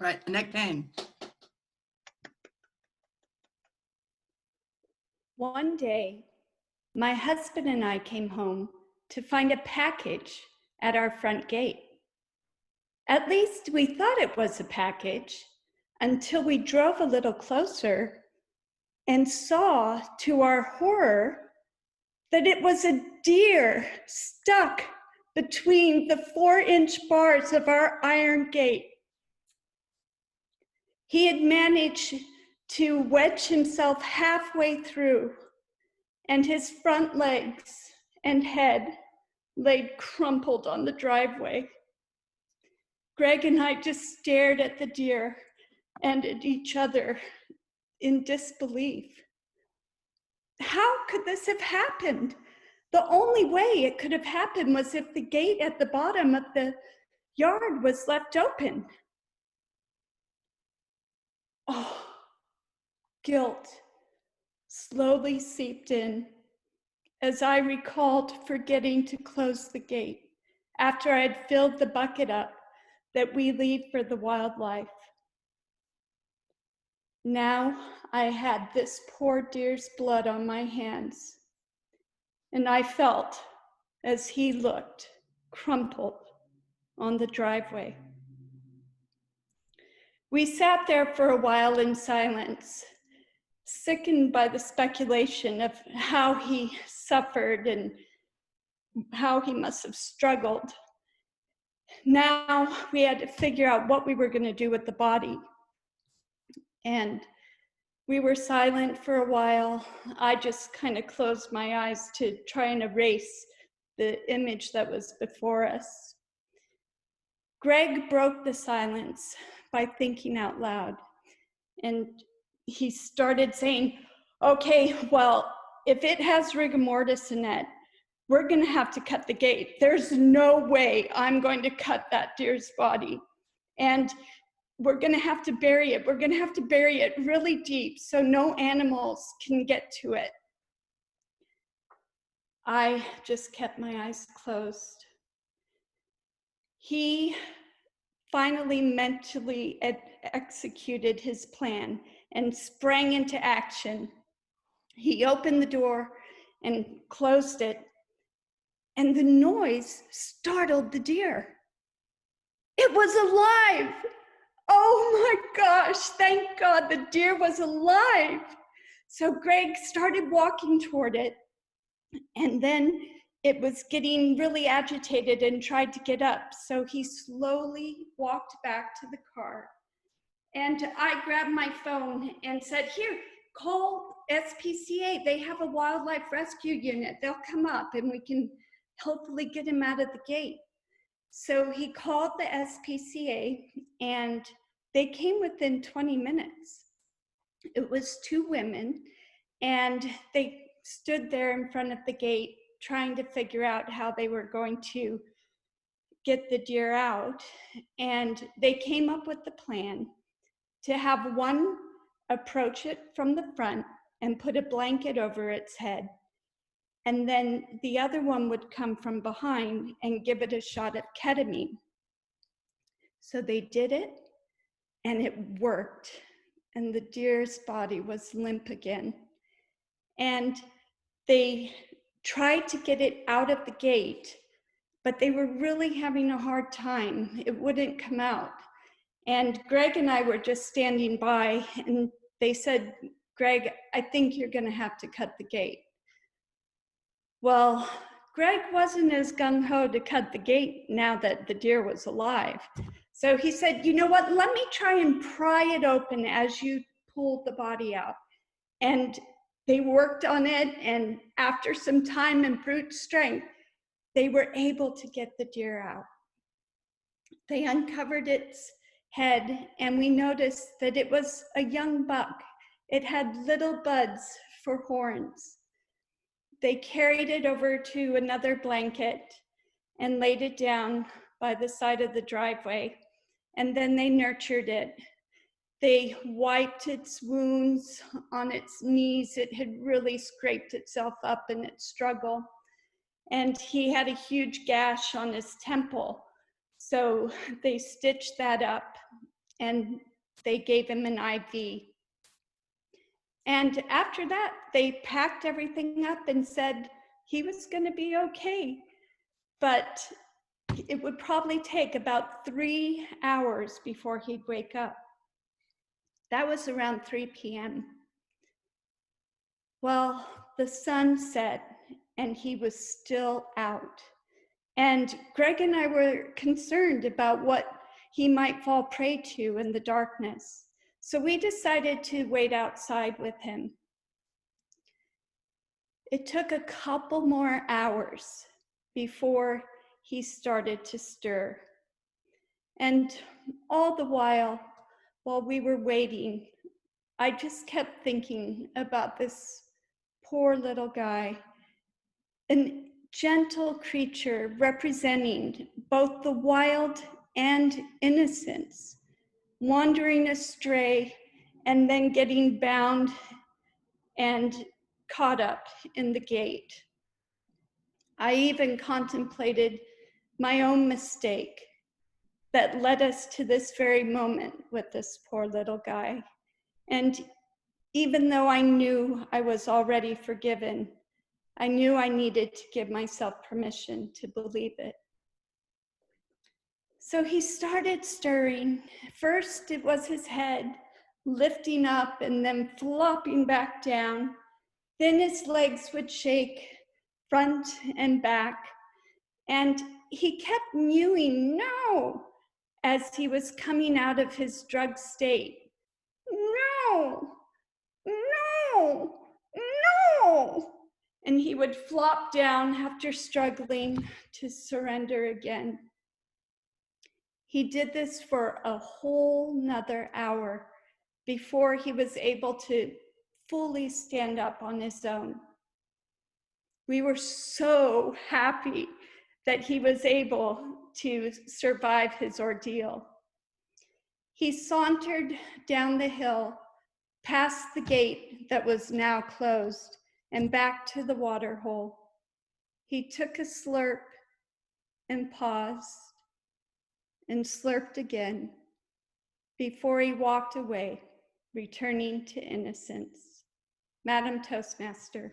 All right, neck pain. One day, my husband and I came home to find a package at our front gate. At least we thought it was a package until we drove a little closer and saw, to our horror, that it was a deer stuck between the 4-inch bars of our iron gate. He had managed to wedge himself halfway through, and his front legs and head laid crumpled on the driveway. Greg and I just stared at the deer and at each other in disbelief. How could this have happened? The only way it could have happened was if the gate at the bottom of the yard was left open. Oh, guilt slowly seeped in as I recalled forgetting to close the gate after I had filled the bucket up that we leave for the wildlife. Now I had this poor deer's blood on my hands, and I felt as he looked crumpled on the driveway. We sat there for a while in silence, sickened by the speculation of how he suffered and how he must have struggled. Now we had to figure out what we were going to do with the body. And we were silent for a while. I just kind of closed my eyes to try and erase the image that was before us. Greg broke the silence by thinking out loud. And he started saying, okay, well, if it has rigor mortis in it, we're going to have to cut the gate. There's no way I'm going to cut that deer's body. And we're going to have to bury it. We're going to have to bury it really deep so no animals can get to it. I just kept my eyes closed. He finally mentally executed his plan and sprang into action. He opened the door and closed it, and the noise startled the deer. It was alive! Oh my gosh, thank God the deer was alive. So Greg started walking toward it, and then it was getting really agitated and tried to get up. So he slowly walked back to the car. And I grabbed my phone and said, here, call SPCA. They have a wildlife rescue unit. They'll come up and we can hopefully get him out of the gate. So he called the SPCA and they came within 20 minutes. It was 2 women, and they stood there in front of the gate trying to figure out how they were going to get the deer out. And they came up with the plan to have one approach it from the front and put a blanket over its head. And then the other one would come from behind and give it a shot of ketamine. So they did it, and it worked. And the deer's body was limp again. And they tried to get it out of the gate, but they were really having a hard time. It wouldn't come out. And Greg and I were just standing by, and they said, Greg, I think you're going to have to cut the gate. Well, Greg wasn't as gung-ho to cut the gate now that the deer was alive. So he said, you know what, let me try and pry it open as you pull the body out. And they worked on it, and after some time and brute strength, they were able to get the deer out. They uncovered its head, and we noticed that it was a young buck. It had little buds for horns. They carried it over to another blanket and laid it down by the side of the driveway, and then they nurtured it. They wiped its wounds on its knees. It had really scraped itself up in its struggle. And he had a huge gash on his temple. So they stitched that up. and they gave him an IV. And after that, they packed everything up and said he was going to be okay, but it would probably take about 3 hours before he'd wake up. That was around 3 p.m. Well, the sun set and he was still out. And Greg and I were concerned about what he might fall prey to in the darkness. So we decided to wait outside with him. It took a couple more hours before he started to stir. And all the while we were waiting, I just kept thinking about this poor little guy, a gentle creature representing both the wild and innocence, wandering astray and then getting bound and caught up in the gate. I even contemplated my own mistake that led us to this very moment with this poor little guy. And even though I knew I was already forgiven, I knew I needed to give myself permission to believe it. So he started stirring. First, it was his head lifting up and then flopping back down. Then his legs would shake front and back. And he kept mewing, "No," as he was coming out of his drug state. "No, no, no." And he would flop down after struggling to surrender again. He did this for a whole nother hour before he was able to fully stand up on his own. We were so happy that he was able to survive his ordeal. He sauntered down the hill, past the gate that was now closed, and back to the water hole. He took a slurp and paused and slurped again before he walked away, returning to innocence. Madam Toastmaster.